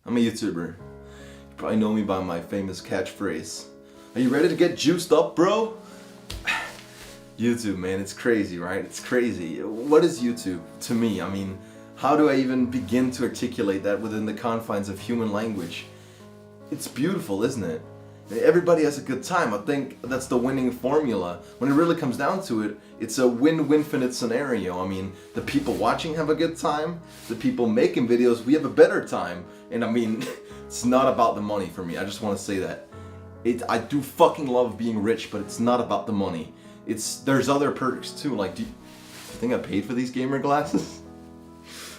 I'm a YouTuber. You probably know me by my famous catchphrase. Are you ready to get juiced up, bro? YouTube, man, it's crazy, right? It's crazy. What is YouTube to me? I mean, how do I even begin to articulate that within the confines of human language? It's beautiful, isn't it? Everybody has a good time. I think that's the winning formula. When it really comes down to it, it's a win-winfinite scenario. I mean, the people watching have a good time, the people making videos, we have a better time. And I mean, it's not about the money for me. I just want to say that. I do fucking love being rich, but it's not about the money. There's other perks too. Like, do you think I paid for these gamer glasses?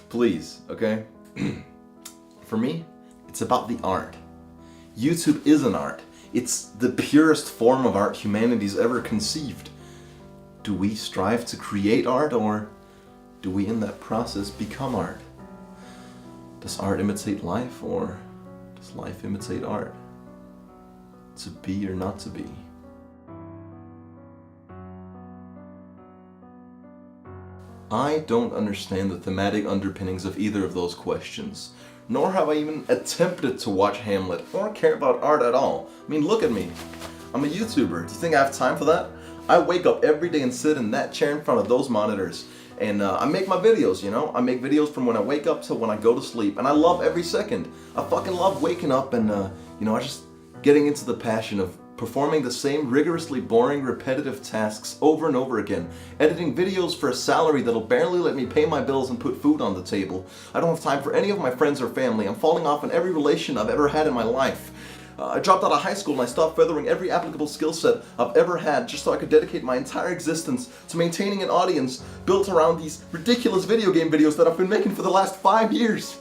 Please, okay? For me, it's about the art. YouTube is an art. It's the purest form of art humanity's ever conceived. Do we strive to create art, or do we in that process become art? Does art imitate life, or does life imitate art? To be or not to be? I don't understand the thematic underpinnings of either of those questions, nor have I even attempted to watch Hamlet or care about art at all. I mean, look at me. I'm a YouTuber. Do you think I have time for that? I wake up every day and sit in that chair in front of those monitors, and I make my videos, you know? I make videos from when I wake up to when I go to sleep, and I love every second. I fucking love waking up and, I just getting into the passion of performing the same rigorously boring, repetitive tasks over and over again, editing videos for a salary that'll barely let me pay my bills and put food on the table. I don't have time for any of my friends or family. I'm falling off in every relation I've ever had in my life. I dropped out of high school and I stopped furthering every applicable skill set I've ever had just so I could dedicate my entire existence to maintaining an audience built around these ridiculous video game videos that I've been making for the last 5 years.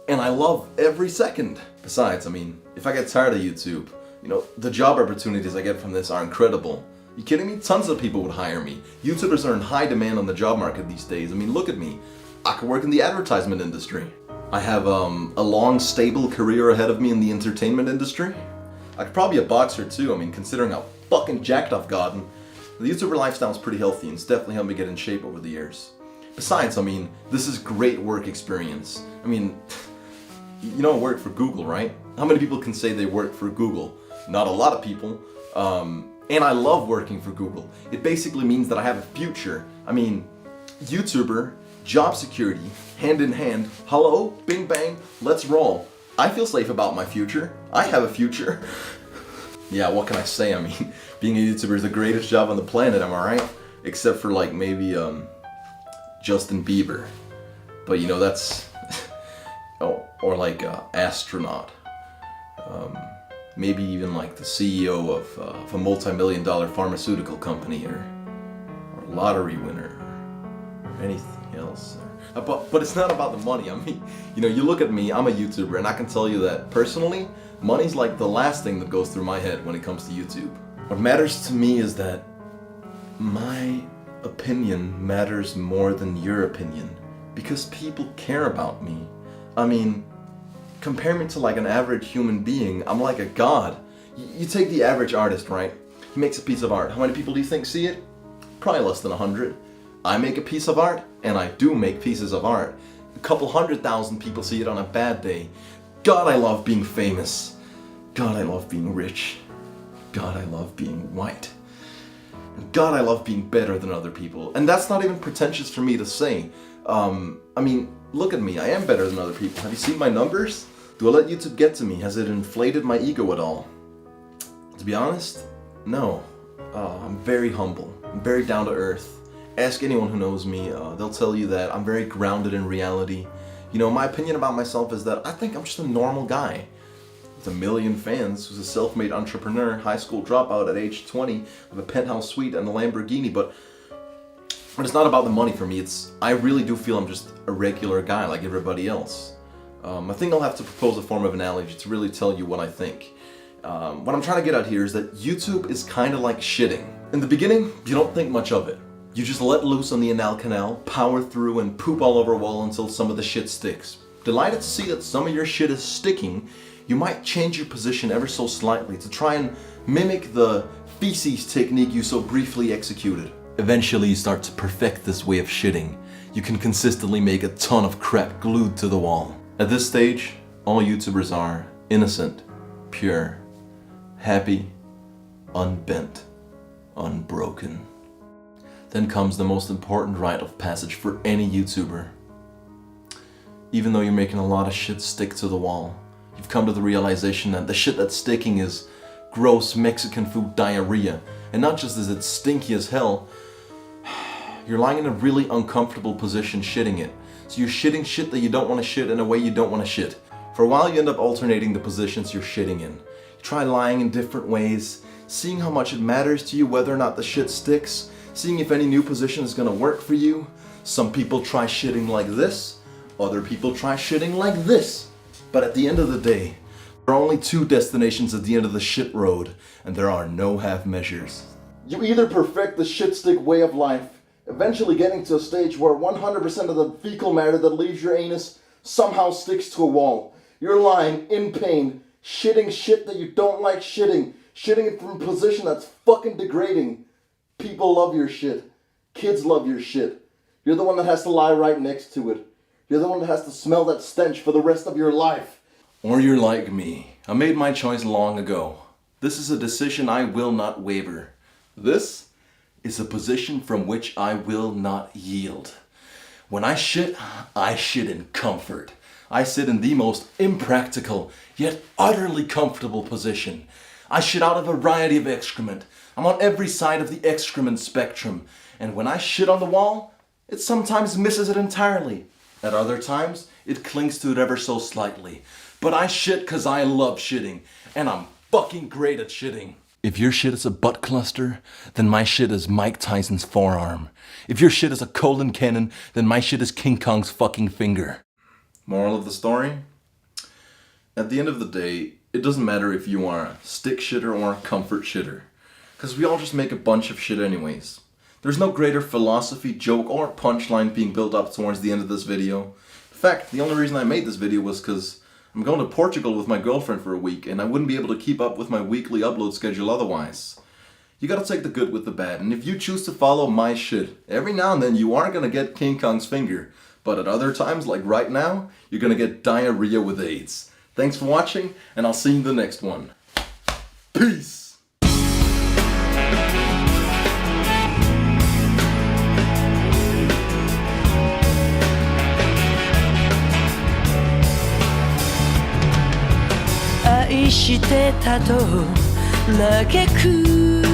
And I love every second. Besides, I mean, if I get tired of YouTube, the job opportunities I get from this are incredible. You kidding me? Tons of people would hire me. YouTubers are in high demand on the job market these days. I mean, look at me. I could work in the advertisement industry. I have a long, stable career ahead of me in the entertainment industry. I could probably be a boxer too. I mean, considering how fucking jacked I've gotten. The YouTuber lifestyle is pretty healthy and it's definitely helped me get in shape over the years. Besides, I mean, this is great work experience. I mean, you don't work for Google, right? How many people can say they work for Google? Not a lot of people. And I love working for Google. It basically means that I have a future. I mean, YouTuber, job security, hand in hand. Hello, bing bang, let's roll. I feel safe about my future. I have a future. Yeah, what can I say? I mean, being a YouTuber is the greatest job on the planet, am I right? Except for like maybe Justin Bieber. But that's or like astronaut. Maybe even like the CEO of a multi-million-dollar pharmaceutical company, or lottery winner, or anything else. But it's not about the money. I mean, you look at me, I'm a YouTuber, and I can tell you that personally, money's like the last thing that goes through my head when it comes to YouTube. What matters to me is that my opinion matters more than your opinion, because people care about me. I mean, compare me to like an average human being, I'm like a god. You take the average artist, right? He makes a piece of art. How many people do you think see it? Probably less than 100. I make a piece of art, and I do make pieces of art. A couple 100,000 people see it on a bad day. God, I love being famous. God, I love being rich. God, I love being white. God, I love being better than other people. And that's not even pretentious for me to say. I mean, look at me, I am better than other people. Have you seen my numbers? Do I let YouTube get to me? Has it inflated my ego at all? To be honest, no. I'm very humble. I'm very down to earth. Ask anyone who knows me, they'll tell you that I'm very grounded in reality. My opinion about myself is that I think I'm just a normal guy with 1 million fans who's a self-made entrepreneur, high school dropout at age 20 with a penthouse suite and a Lamborghini, but it's not about the money for me. I really do feel I'm just a regular guy like everybody else. I think I'll have to propose a form of analogy to really tell you what I think. What I'm trying to get at here is that YouTube is kind of like shitting. In the beginning, you don't think much of it. You just let loose on the anal canal, power through, and poop all over a wall until some of the shit sticks. Delighted to see that some of your shit is sticking, you might change your position ever so slightly to try and mimic the feces technique you so briefly executed. Eventually you start to perfect this way of shitting. You can consistently make a ton of crap glued to the wall. At this stage, all YouTubers are innocent, pure, happy, unbent, unbroken. Then comes the most important rite of passage for any YouTuber. Even though you're making a lot of shit stick to the wall, you've come to the realization that the shit that's sticking is gross Mexican food diarrhea. And not just is it stinky as hell, you're lying in a really uncomfortable position shitting it. So you're shitting shit that you don't want to shit in a way you don't want to shit. For a while you end up alternating the positions you're shitting in. You try lying in different ways, seeing how much it matters to you whether or not the shit sticks, seeing if any new position is gonna work for you. Some people try shitting like this, other people try shitting like this. But at the end of the day, there are only two destinations at the end of the shit road, and there are no half measures. You either perfect the shit stick way of life, eventually getting to a stage where 100% of the fecal matter that leaves your anus somehow sticks to a wall. You're lying in pain, shitting shit that you don't like shitting it from a position that's fucking degrading. People love your shit. Kids love your shit. You're the one that has to lie right next to it. You're the one that has to smell that stench for the rest of your life. Or you're like me. I made my choice long ago. This is a decision I will not waver. This is a position from which I will not yield. When I shit in comfort. I sit in the most impractical, yet utterly comfortable position. I shit out a variety of excrement. I'm on every side of the excrement spectrum. And when I shit on the wall, it sometimes misses it entirely. At other times, it clings to it ever so slightly. But I shit cause I love shitting. And I'm fucking great at shitting. If your shit is a butt cluster, then my shit is Mike Tyson's forearm. If your shit is a colon cannon, then my shit is King Kong's fucking finger. Moral of the story? At the end of the day, it doesn't matter if you are a stick shitter or a comfort shitter. Because we all just make a bunch of shit anyways. There's no greater philosophy, joke, or punchline being built up towards the end of this video. In fact, the only reason I made this video was because I'm going to Portugal with my girlfriend for a week, and I wouldn't be able to keep up with my weekly upload schedule otherwise. You gotta take the good with the bad, and if you choose to follow my shit, every now and then you are gonna get King Kong's finger. But at other times, like right now, you're gonna get diarrhea with AIDS. Thanks for watching, and I'll see you in the next one. Peace!愛してたと嘆く